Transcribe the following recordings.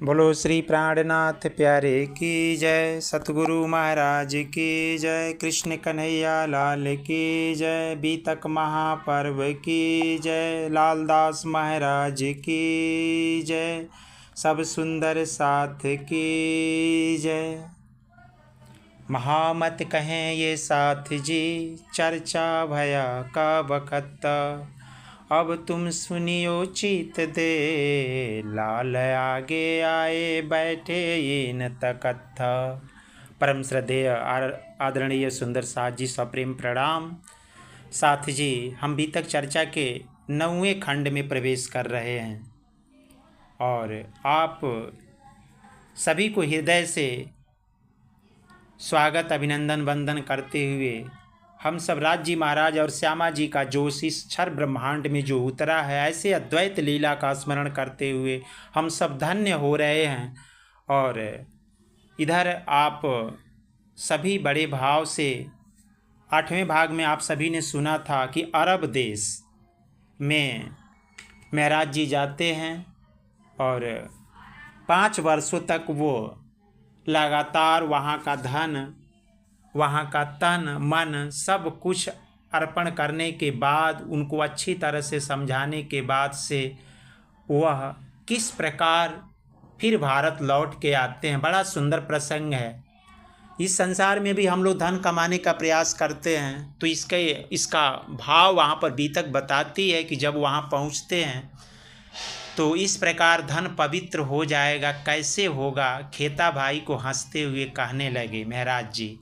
बोलो श्री प्राणनाथ प्यारे की जय, सतगुरु महाराज की जय, कृष्ण कन्हैया लाल की जय, बीतक महापर्व की जय, लालदास महाराज की जय, सब सुंदर साथ की जय। महामत कहें ये साथ जी, चर्चा भया का बखत, अब तुम सुनियो चीत दे, लाल आगे आए बैठे इन तकथ। परम श्रद्धेय आदरणीय सुंदर साथ जी, सप्रेम प्रणाम। साथ जी, हम बीतक चर्चा के 9वें खंड में प्रवेश कर रहे हैं और आप सभी को हृदय से स्वागत अभिनंदन वंदन करते हुए हम सब राज जी महाराज और श्यामा जी का जोश इस क्षर ब्रह्मांड में जो उतरा है, ऐसे अद्वैत लीला का स्मरण करते हुए हम सब धन्य हो रहे हैं। और इधर आप सभी बड़े भाव से 8वें भाग में आप सभी ने सुना था कि अरब देश में महाराज जी जाते हैं और 5 वर्षों तक वो लगातार वहाँ का धन, वहाँ का तन मन सब कुछ अर्पण करने के बाद, उनको अच्छी तरह से समझाने के बाद से वह किस प्रकार फिर भारत लौट के आते हैं। बड़ा सुंदर प्रसंग है। इस संसार में भी हम लोग धन कमाने का प्रयास करते हैं तो इसका भाव वहाँ पर बीतक बताती है कि जब वहाँ पहुँचते हैं तो इस प्रकार धन पवित्र हो जाएगा। कैसे होगा? खेता भाई को हंसते हुए कहने लगे महाराज जी,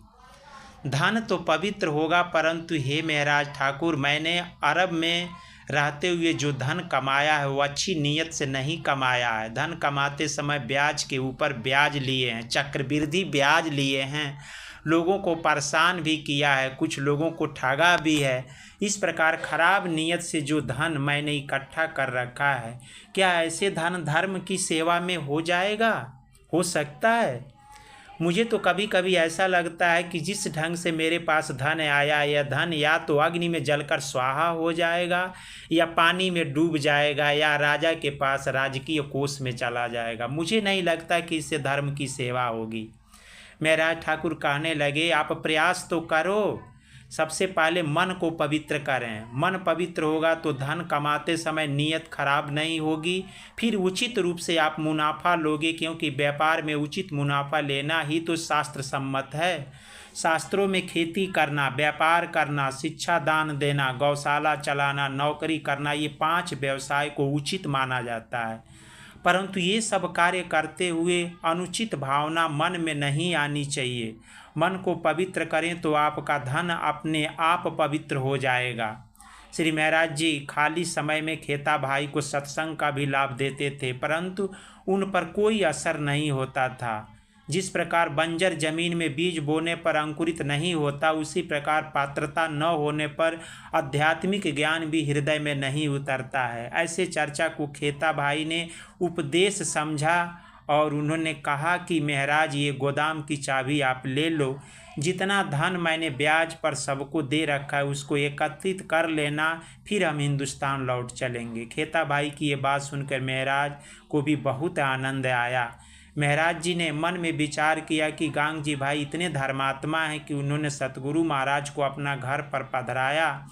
धन तो पवित्र होगा, परंतु हे महाराज ठाकुर, मैंने अरब में रहते हुए जो धन कमाया है वो अच्छी नीयत से नहीं कमाया है। धन कमाते समय ब्याज के ऊपर ब्याज लिए हैं, चक्रवृद्धि ब्याज लिए हैं, लोगों को परेशान भी किया है, कुछ लोगों को ठगा भी है। इस प्रकार खराब नीयत से जो धन मैंने इकट्ठा कर रखा है, क्या ऐसे धन धर्म की सेवा में हो जाएगा? हो सकता है? मुझे तो कभी कभी ऐसा लगता है कि जिस ढंग से मेरे पास धन आया, यह धन या तो अग्नि में जलकर स्वाहा हो जाएगा या पानी में डूब जाएगा या राजा के पास राजकीय कोष में चला जाएगा। मुझे नहीं लगता कि इससे धर्म की सेवा होगी। महाराज ठाकुर कहने लगे, आप प्रयास तो करो, सबसे पहले मन को पवित्र करें। मन पवित्र होगा तो धन कमाते समय नीयत खराब नहीं होगी, फिर उचित रूप से आप मुनाफा लोगे, क्योंकि व्यापार में उचित मुनाफा लेना ही तो शास्त्र सम्मत है। शास्त्रों में खेती करना, व्यापार करना, शिक्षा दान देना, गौशाला चलाना, नौकरी करना, ये 5 व्यवसाय को उचित माना जाता है। परंतु ये सब कार्य करते हुए अनुचित भावना मन में नहीं आनी चाहिए। मन को पवित्र करें तो आपका धन अपने आप पवित्र हो जाएगा। श्री महाराज जी खाली समय में खेता भाई को सत्संग का भी लाभ देते थे, परंतु उन पर कोई असर नहीं होता था। जिस प्रकार बंजर जमीन में बीज बोने पर अंकुरित नहीं होता, उसी प्रकार पात्रता न होने पर आध्यात्मिक ज्ञान भी हृदय में नहीं उतरता है। ऐसे चर्चा को खेता भाई ने उपदेश समझा और उन्होंने कहा कि महाराज, ये गोदाम की चाबी आप ले लो, जितना धन मैंने ब्याज पर सबको दे रखा है उसको एकत्रित कर लेना, फिर हम हिंदुस्तान लौट चलेंगे। खेता भाई की ये बात सुनकर महाराज को भी बहुत आनंद आया। महाराज जी ने मन में विचार किया कि गांग जी भाई इतने धर्मात्मा हैं कि उन्होंने सतगुरु महाराज को अपना घर पर पधराया,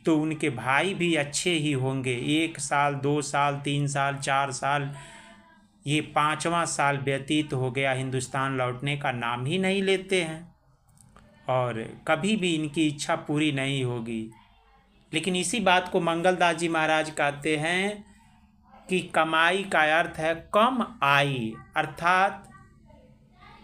तो उनके भाई भी अच्छे ही होंगे। 1 साल 2 साल 3 साल 4 साल, ये 5वां साल व्यतीत हो गया, हिंदुस्तान लौटने का नाम ही नहीं लेते हैं और कभी भी इनकी इच्छा पूरी नहीं होगी। लेकिन इसी बात को मंगलदास जी महाराज कहते हैं कि कमाई का अर्थ है कम आई, अर्थात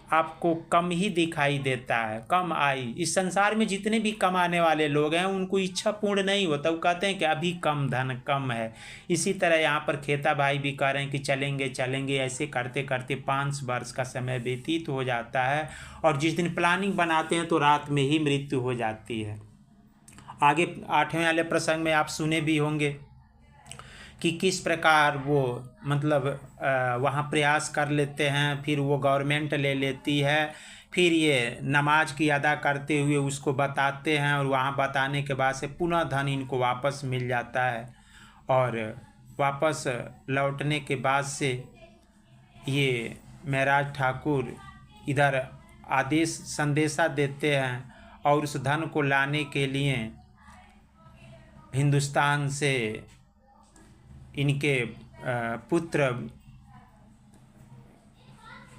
आपको कम ही दिखाई देता है, कम आई। इस संसार में जितने भी कमाने वाले लोग हैं उनको इच्छा पूर्ण नहीं होता, वो कहते हैं कि अभी कम धन कम है। इसी तरह यहाँ पर खेता भाई भी कह रहे हैं कि चलेंगे चलेंगे, ऐसे करते करते 5 वर्ष का समय व्यतीत हो जाता है और जिस दिन प्लानिंग बनाते हैं तो रात में ही मृत्यु हो जाती है। आगे 8वें वाले प्रसंग में आप सुने भी होंगे कि किस प्रकार वो वहाँ प्रयास कर लेते हैं, फिर वो गवर्नमेंट ले लेती है, फिर ये नमाज की अदा करते हुए उसको बताते हैं और वहाँ बताने के बाद से पुनः धन इनको वापस मिल जाता है और वापस लौटने के बाद से ये महराज ठाकुर इधर आदेश संदेशा देते हैं और उस धन को लाने के लिए हिंदुस्तान से इनके पुत्र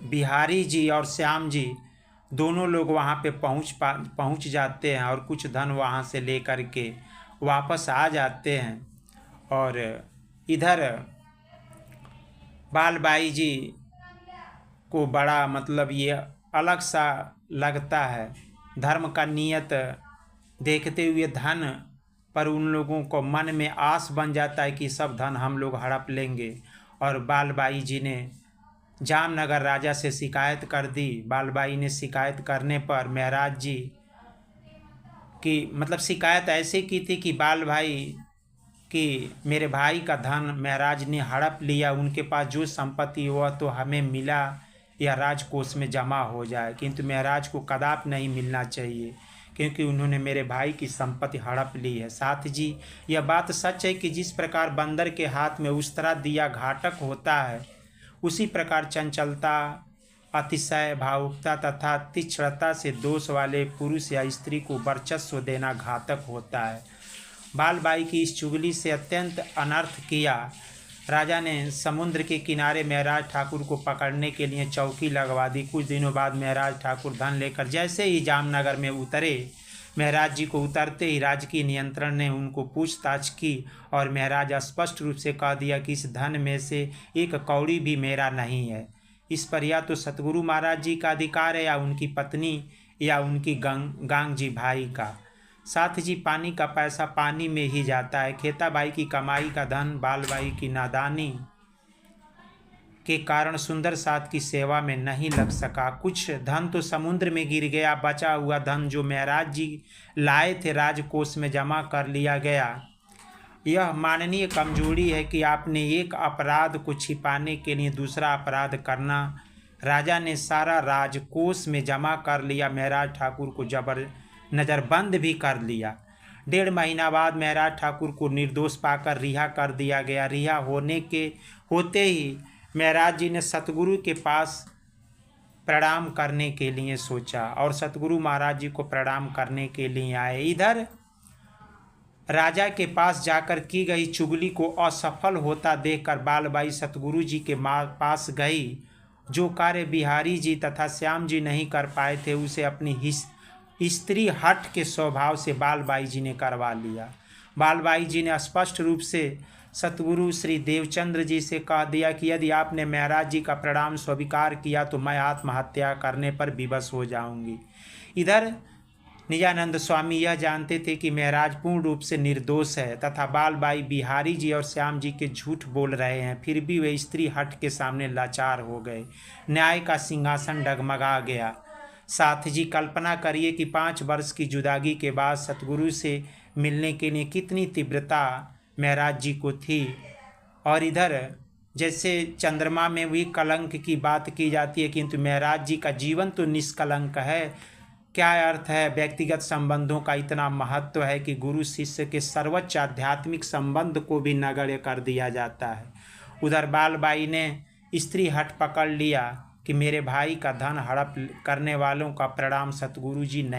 बिहारी जी और श्याम जी दोनों लोग वहाँ पे पहुँच जाते हैं और कुछ धन वहाँ से लेकर के वापस आ जाते हैं। और इधर बालबाई जी को बड़ा मतलब ये अलग सा लगता है, धर्म का नियत देखते हुए धन पर उन लोगों को मन में आस बन जाता है कि सब धन हम लोग हड़प लेंगे। और बालबाई जी ने जामनगर राजा से शिकायत कर दी। बालबाई ने शिकायत करने पर महराज जी की मतलब शिकायत ऐसे की थी कि बाल भाई कि मेरे भाई का धन महराज ने हड़प लिया, उनके पास जो संपत्ति हुआ तो हमें मिला या राजकोष में जमा हो जाए, किंतु महराज को कदापि नहीं मिलना चाहिए क्योंकि उन्होंने मेरे भाई की संपत्ति हड़प ली है। साथ जी यह बात सच है कि जिस प्रकार बंदर के हाथ में उस्तरा दिया घातक होता है, उसी प्रकार चंचलता, अतिशय भावुकता तथा तीक्ष्णता से दोष वाले पुरुष या स्त्री को वर्चस्व देना घातक होता है। बालबाई की इस चुगली से अत्यंत अनर्थ किया। राजा ने समुद्र के किनारे महराज ठाकुर को पकड़ने के लिए चौकी लगवा दी। कुछ दिनों बाद महराज ठाकुर धन लेकर जैसे ही जामनगर में उतरे, महराज जी को उतरते ही राजकीय नियंत्रण ने उनको पूछताछ की और महराज स्पष्ट रूप से कह दिया कि इस धन में से एक कौड़ी भी मेरा नहीं है। इस पर या तो सतगुरु महाराज जी का अधिकार है या उनकी पत्नी या उनकी गांग जी भाई का। साथ जी पानी का पैसा पानी में ही जाता है। खेताबाई की कमाई का धन बालबाई की नादानी के कारण सुंदर साथ की सेवा में नहीं लग सका। कुछ धन तो समुद्र में गिर गया। बचा हुआ धन जो महराज जी लाए थे राजकोष में जमा कर लिया गया। यह माननीय कमजोरी है कि आपने एक अपराध को छिपाने के लिए दूसरा अपराध करना। राजा ने सारा राजकोष में जमा कर लिया, महराज ठाकुर को नज़रबंद भी कर लिया। 1.5 महीना बाद महराज ठाकुर को निर्दोष पाकर रिहा कर दिया गया। रिहा होते ही महराज जी ने सतगुरु के पास प्रणाम करने के लिए सोचा और सतगुरु महाराज जी को प्रणाम करने के लिए आए। इधर राजा के पास जाकर की गई चुगली को असफल होता देखकर बालबाई सतगुरु जी के पास गई। जो कार्य बिहारी जी तथा श्याम जी नहीं कर पाए थे उसे अपनी स्त्री हट के स्वभाव से बालबाई जी ने करवा लिया। बालबाई जी ने स्पष्ट रूप से सतगुरु श्री देवचंद्र जी से कह दिया कि यदि आपने महराज जी का प्रणाम स्वीकार किया तो मैं आत्महत्या करने पर विवश हो जाऊंगी। इधर निजानंद स्वामी यह जानते थे कि महराज पूर्ण रूप से निर्दोष है तथा बालबाई बिहारी जी और श्याम जी के झूठ बोल रहे हैं, फिर भी वे स्त्री हट के सामने लाचार हो गए। न्याय का सिंहासन डगमगा गया। साथ जी कल्पना करिए कि 5 वर्ष की जुदागी के बाद सतगुरु से मिलने के लिए कितनी तीव्रता महराज जी को थी। और इधर जैसे चंद्रमा में भी कलंक की बात की जाती है, किंतु महराज जी का जीवन तो निष्कलंक है। क्या अर्थ है? व्यक्तिगत संबंधों का इतना महत्व है कि गुरु शिष्य के सर्वोच्च आध्यात्मिक संबंध को भी नगण्य कर दिया जाता है। उधर बालबाई ने स्त्री हट पकड़ लिया कि मेरे भाई का धन हड़प करने वालों का प्रणाम सतगुरु जी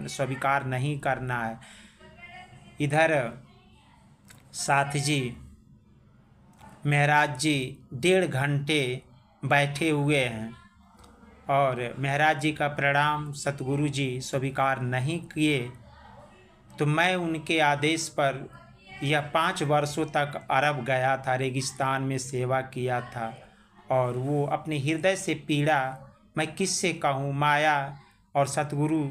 स्वीकार नहीं करना है। इधर साथ जी महराज जी 1.5 घंटे बैठे हुए हैं और महराज जी का प्रणाम सतगुरु जी स्वीकार नहीं किए, तो मैं उनके आदेश पर यह 5 वर्षों तक अरब गया था, रेगिस्तान में सेवा किया था और वो अपने हृदय से पीड़ा मैं किससे कहूँ। माया और सतगुरु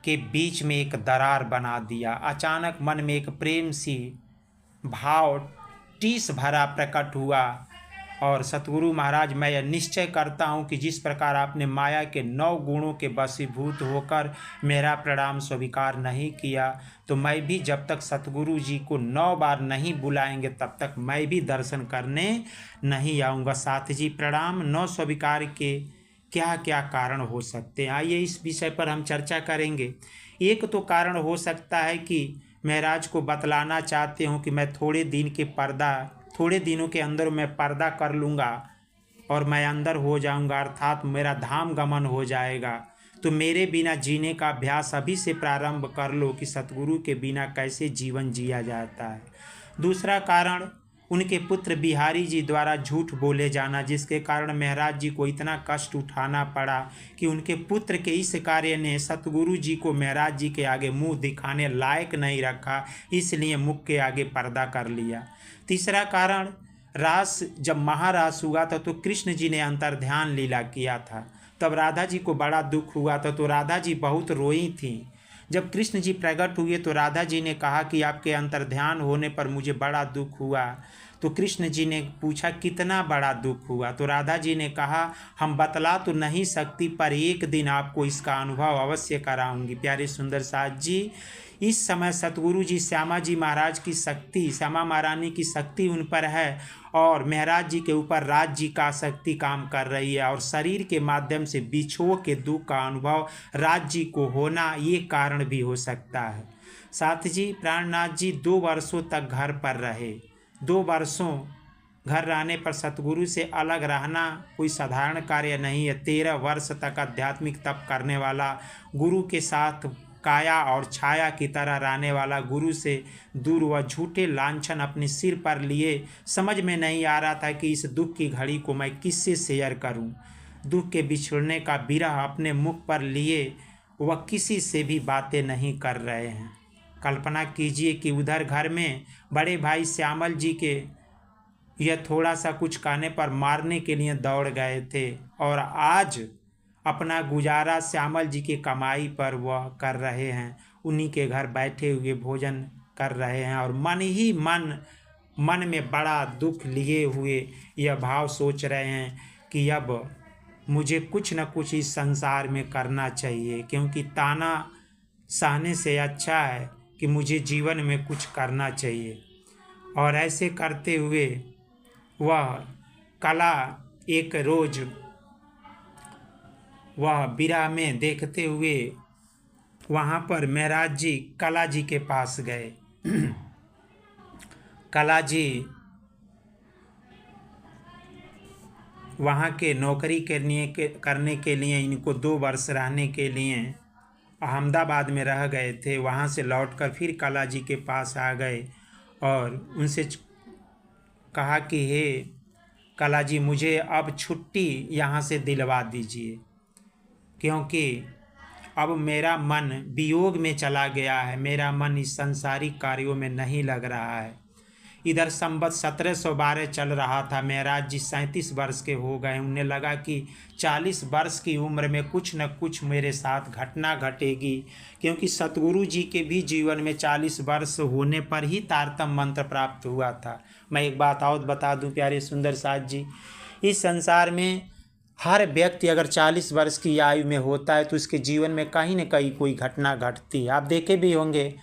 के बीच में एक दरार बना दिया। अचानक मन में एक प्रेम सी भाव टीस भरा प्रकट हुआ और सतगुरु महाराज मैं यह निश्चय करता हूँ कि जिस प्रकार आपने माया के 9 गुणों के वशीभूत होकर मेरा प्रणाम स्वीकार नहीं किया, तो मैं भी जब तक सतगुरु जी को 9 बार नहीं बुलाएंगे तब तक मैं भी दर्शन करने नहीं आऊँगा। साथ जी प्रणाम 9 स्वीकार के क्या क्या कारण हो सकते हैं, आइए इस विषय पर हम चर्चा करेंगे। एक तो कारण हो सकता है कि महराज को बतलाना चाहते हूँ कि मैं थोड़े दिनों के अंदर मैं पर्दा कर लूँगा और मैं अंदर हो जाऊंगा, अर्थात मेरा धाम गमन हो जाएगा। तो मेरे बिना जीने का अभ्यास अभी से प्रारंभ कर लो कि सतगुरु के बिना कैसे जीवन जिया जाता है। दूसरा कारण उनके पुत्र बिहारी जी द्वारा झूठ बोले जाना, जिसके कारण महाराज जी को इतना कष्ट उठाना पड़ा कि उनके पुत्र के इस कार्य ने सतगुरु जी को महाराज जी के आगे मुंह दिखाने लायक नहीं रखा, इसलिए मुख के आगे पर्दा कर लिया। तीसरा कारण, रास जब महारास हुआ था तो कृष्ण जी ने अंतर्ध्यान लीला किया था, तब राधा जी को बड़ा दुख हुआ था, तो राधा जी बहुत रोई थीं। जब कृष्ण जी प्रकट हुए तो राधा जी ने कहा कि आपके अंतर्ध्यान होने पर मुझे बड़ा दुख हुआ। तो कृष्ण जी ने पूछा कितना बड़ा दुख हुआ, तो राधा जी ने कहा हम बतला तो नहीं सकती, पर एक दिन आपको इसका अनुभव अवश्य कराऊंगी। प्यारे सुंदर साथ जी, इस समय सतगुरु जी श्यामा जी महाराज की शक्ति, श्यामा महारानी की शक्ति उन पर है और महाराज जी के ऊपर राज जी का शक्ति काम कर रही है, और शरीर के माध्यम से बिछुओं के दुख का अनुभव राज जी को होना ये कारण भी हो सकता है। साथ जी प्राणनाथ जी 2 वर्षों तक घर पर रहे। 2 वर्षों घर रहने पर सतगुरु से अलग रहना कोई साधारण कार्य नहीं है। 13 वर्ष तक आध्यात्मिक तप करने वाला, गुरु के साथ काया और छाया की तरह रहने वाला, गुरु से दूर व झूठे लांछन अपने सिर पर लिए, समझ में नहीं आ रहा था कि इस दुख की घड़ी को मैं किससे शेयर करूं। दुख के बिछड़ने का बिरह अपने मुख पर लिए वह किसी से भी बातें नहीं कर रहे हैं। कल्पना कीजिए कि उधर घर में बड़े भाई श्यामल जी के यह थोड़ा सा कुछ कहने पर मारने के लिए दौड़ गए थे, और आज अपना गुजारा श्यामल जी की कमाई पर वह कर रहे हैं। उन्हीं के घर बैठे हुए भोजन कर रहे हैं और मन में बड़ा दुख लिए हुए यह भाव सोच रहे हैं कि अब मुझे कुछ न कुछ इस संसार में करना चाहिए, क्योंकि ताना सहने से अच्छा है कि मुझे जीवन में कुछ करना चाहिए। और ऐसे करते हुए वह कला एक रोज वह विरह में देखते हुए वहाँ पर महाराज जी कला जी के पास गए। कला जी वहाँ के नौकरी करने के लिए इनको 2 वर्ष रहने के लिए अहमदाबाद में रह गए थे। वहाँ से लौटकर फिर कला जी के पास आ गए और उनसे कहा कि हे कला जी, मुझे अब छुट्टी यहाँ से दिलवा दीजिए, क्योंकि अब मेरा मन वियोग में चला गया है, मेरा मन इस सांसारिक कार्यों में नहीं लग रहा है। इधर संवत 1712 चल रहा था। महाराज जी 37 वर्ष के हो गए। उन्हें लगा कि 40 वर्ष की उम्र में कुछ न कुछ मेरे साथ घटना घटेगी, क्योंकि सतगुरु जी के भी जीवन में 40 वर्ष होने पर ही तारतम मंत्र प्राप्त हुआ था। मैं एक बात और बता दूं प्यारे सुंदर साथ जी, इस संसार में हर व्यक्ति अगर 40 वर्ष की आयु में होता है तो उसके जीवन में कहीं न कहीं कोई घटना घटती है। आप देखे भी होंगे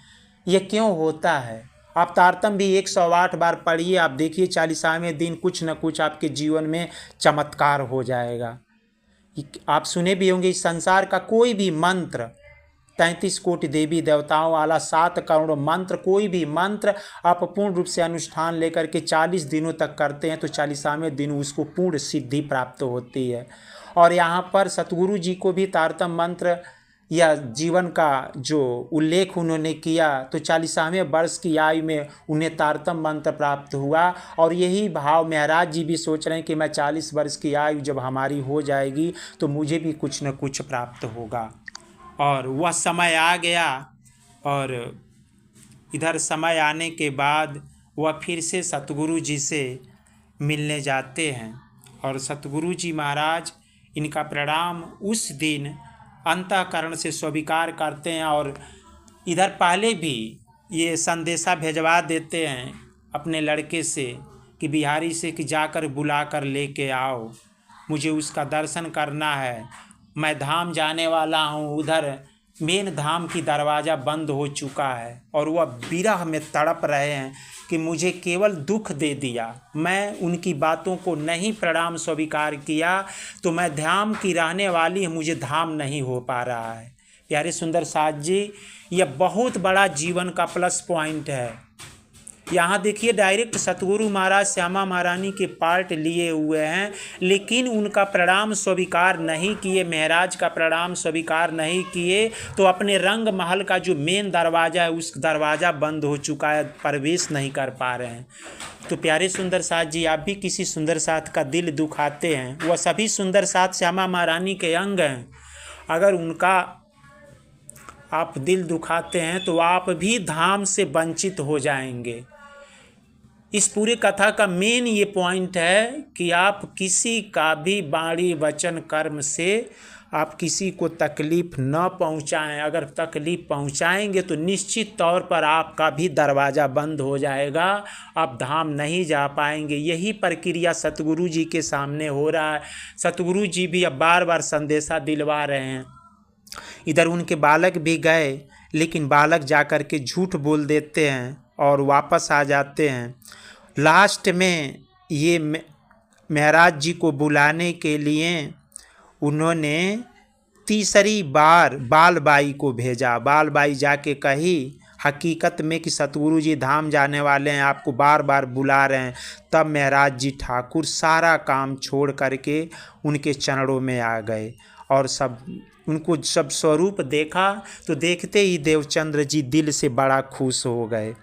ये क्यों होता है। आप तारतम भी 108 बार पढ़िए, आप देखिए 40वें दिन कुछ न कुछ आपके जीवन में चमत्कार हो जाएगा। आप सुने भी होंगे इस संसार का कोई भी मंत्र, 33 कोटि देवी देवताओं वाला 7 करोड़ मंत्र, कोई भी मंत्र आप पूर्ण रूप से अनुष्ठान लेकर के 40 दिनों तक करते हैं तो 40वें दिन उसको पूर्ण सिद्धि प्राप्त होती है। और यहाँ पर सतगुरु जी को भी तारतम मंत्र या जीवन का जो उल्लेख उन्होंने किया तो 40वें वर्ष की आयु में उन्हें तारतम मंत्र प्राप्त हुआ। और यही भाव महाराज जी भी सोच रहे हैं कि मैं 40 वर्ष की आयु जब हमारी हो जाएगी तो मुझे भी कुछ न कुछ प्राप्त होगा। और वह समय आ गया, और इधर समय आने के बाद वह फिर से सतगुरु जी से मिलने जाते हैं और सतगुरु जी महाराज इनका प्रणाम उस दिन अंतःकरण से स्वीकार करते हैं। और इधर पहले भी ये संदेशा भेजवा देते हैं अपने लड़के से कि बिहारी से कि जाकर बुला कर लेके आओ, मुझे उसका दर्शन करना है, मैं धाम जाने वाला हूँ। उधर मेन धाम की दरवाज़ा बंद हो चुका है और वह विरह में तड़प रहे हैं कि मुझे केवल दुख दे दिया, मैं उनकी बातों को नहीं प्रणाम स्वीकार किया तो मैं धाम की रहने वाली, मुझे धाम नहीं हो पा रहा है। प्यारे सुंदर साथ जी, यह बहुत बड़ा जीवन का प्लस पॉइंट है। यहाँ देखिए डायरेक्ट सतगुरु महाराज श्यामा महारानी के पार्ट लिए हुए हैं, लेकिन उनका प्रणाम स्वीकार नहीं किए, महाराज का प्रणाम स्वीकार नहीं किए, तो अपने रंग महल का जो मेन दरवाज़ा है उस दरवाज़ा बंद हो चुका है, प्रवेश नहीं कर पा रहे हैं। तो प्यारे सुंदर साथ जी, आप भी किसी सुंदर साथ का दिल दुखाते हैं, वह सभी सुंदर साथ श्यामा महारानी के अंग हैं, अगर उनका आप दिल दुखाते हैं तो आप भी धाम से वंचित हो जाएंगे। इस पूरी कथा का मेन ये पॉइंट है कि आप किसी का भी वाणी वचन कर्म से आप किसी को तकलीफ़ न पहुंचाएं। अगर तकलीफ़ पहुंचाएंगे तो निश्चित तौर पर आपका भी दरवाज़ा बंद हो जाएगा, आप धाम नहीं जा पाएंगे। यही प्रक्रिया सतगुरु जी के सामने हो रहा है। सतगुरु जी भी अब बार बार संदेशा दिलवा रहे हैं। इधर उनके बालक भी गए, लेकिन बालक जाकर के झूठ बोल देते हैं और वापस आ जाते हैं। लास्ट में ये महाराज जी को बुलाने के लिए उन्होंने तीसरी बार बालबाई को भेजा। बालबाई जाके कही हकीकत में कि सतगुरु जी धाम जाने वाले हैं, आपको बार बार बुला रहे हैं। तब महाराज जी ठाकुर सारा काम छोड़ करके उनके चरणों में आ गए और उनको सब स्वरूप देखा तो देखते ही देवचंद्र जी दिल से बड़ा खुश हो गए।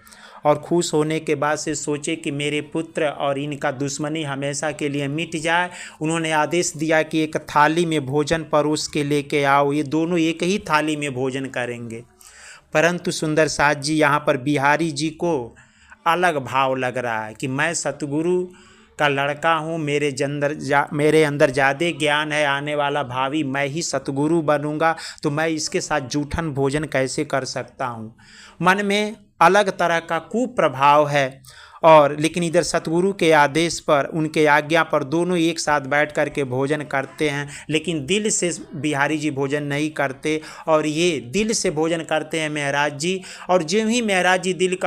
और खुश होने के बाद से सोचे कि मेरे पुत्र और इनका दुश्मनी हमेशा के लिए मिट जाए। उन्होंने आदेश दिया कि एक थाली में भोजन परोस के लेके आओ, ये दोनों एक ही थाली में भोजन करेंगे। परंतु सुंदर साथ जी, यहाँ पर बिहारी जी को अलग भाव लग रहा है कि मैं सतगुरु का लड़का हूँ, मेरे अंदर ज़्यादा ज्ञान है, आने वाला भावी मैं ही सतगुरु बनूंगा, तो मैं इसके साथ जूठन भोजन कैसे कर सकता हूँ। मन में अलग तरह का कुप्रभाव है। और लेकिन इधर सतगुरु के आदेश पर, उनके आज्ञा पर दोनों एक साथ बैठ कर के भोजन करते हैं, लेकिन दिल से बिहारी जी भोजन नहीं करते और ये दिल से भोजन करते हैं महाराज जी। और जो ही महाराज जी दिल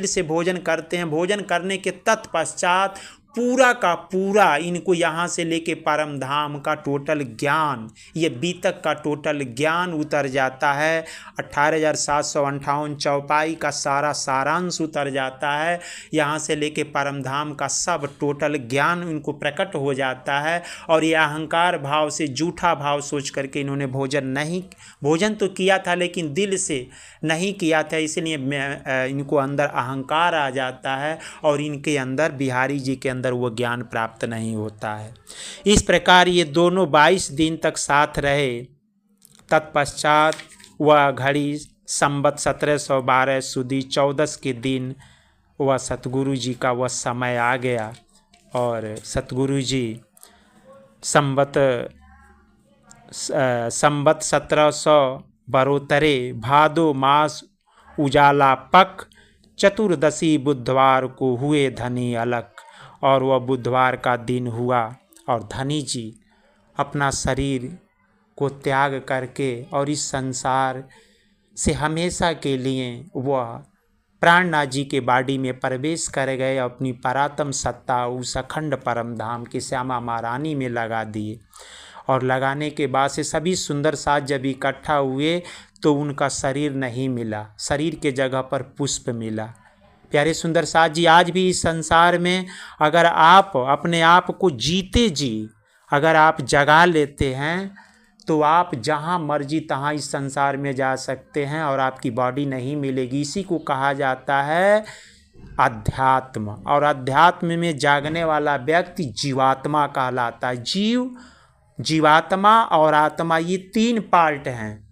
से भोजन करते हैं, भोजन करने के तत्पश्चात पूरा का पूरा इनको यहाँ से लेके परम धाम का टोटल ज्ञान, ये बीतक का टोटल ज्ञान उतर जाता है। 18,758 चौपाई का सारा सारांश उतर जाता है। यहाँ से लेके परम धाम का सब टोटल ज्ञान इनको प्रकट हो जाता है। और ये अहंकार भाव से, झूठा भाव सोच करके इन्होंने भोजन तो किया था लेकिन दिल से नहीं किया था, इसलिए इनको अंदर अहंकार आ जाता है और इनके अंदर, बिहारी जी के अंदर वो ज्ञान प्राप्त नहीं होता है। इस प्रकार ये दोनों 22 दिन तक साथ रहे। तत्पश्चात वह घड़ी संवत 1712 सुदी 14 के दिन वह सतगुरु जी का वह समय आ गया और सतगुरु जी संवत 1772 भादो मास उजाला पख चतुर्दशी बुधवार को हुए धनी अलग। और वह बुधवार का दिन हुआ और धनी जी अपना शरीर को त्याग करके और इस संसार से हमेशा के लिए वह प्राणनाथ जी के बाड़ी में प्रवेश कर गए। अपनी परात्म सत्ता उस अखंड परम धाम के श्यामा महारानी में लगा दिए। और लगाने के बाद से सभी सुंदर साथ जब इकट्ठा हुए तो उनका शरीर नहीं मिला, शरीर के जगह पर पुष्प मिला। प्यारे सुंदर साथ जी, आज भी इस संसार में अगर आप अपने आप को जीते जी अगर आप जगा लेते हैं तो आप जहाँ मर्जी तहाँ इस संसार में जा सकते हैं और आपकी बॉडी नहीं मिलेगी। इसी को कहा जाता है अध्यात्म। और अध्यात्म में जागने वाला व्यक्ति जीवात्मा कहलाता है। जीवात्मा और आत्मा, ये 3 पार्ट हैं।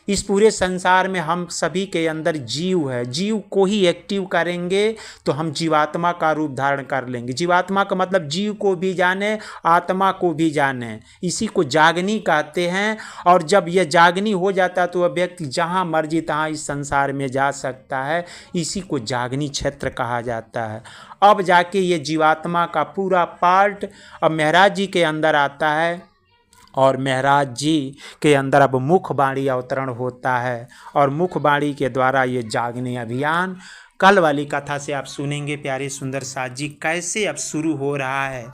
इस पूरे संसार में हम सभी के अंदर जीव है। जीव को ही एक्टिव करेंगे तो हम जीवात्मा का रूप धारण कर लेंगे। जीवात्मा का मतलब जीव को भी जाने, आत्मा को भी जाने, इसी को जागनी कहते हैं। और जब यह जागनी हो जाता है तो वह व्यक्ति जहाँ मर्जी तहाँ इस संसार में जा सकता है। इसी को जागनी क्षेत्र कहा जाता है। अब जाके ये जीवात्मा का पूरा पार्ट अब महाराज जी के अंदर आता है और महाराज जी के अंदर अब मुखबाणी अवतरण होता है और मुखबाणी के द्वारा ये जागने अभियान कल वाली कथा से आप सुनेंगे। प्यारे सुंदर साथ जी, कैसे अब शुरू हो रहा है।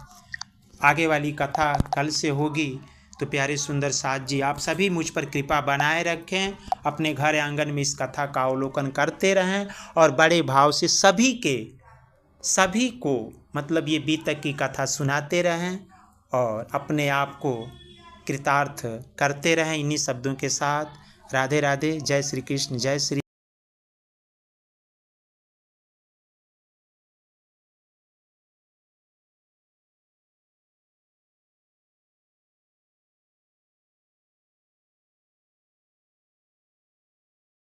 आगे वाली कथा कल से होगी। तो प्यारे सुंदर साथ जी, आप सभी मुझ पर कृपा बनाए रखें, अपने घर आंगन में इस कथा का अवलोकन करते रहें और बड़े भाव से सभी के सभी को मतलब ये बीतक की कथा सुनाते रहें और अपने आप को कृतार्थ करते रहें इन्हीं शब्दों के साथ। राधे राधे। जय श्री कृष्ण, जय श्री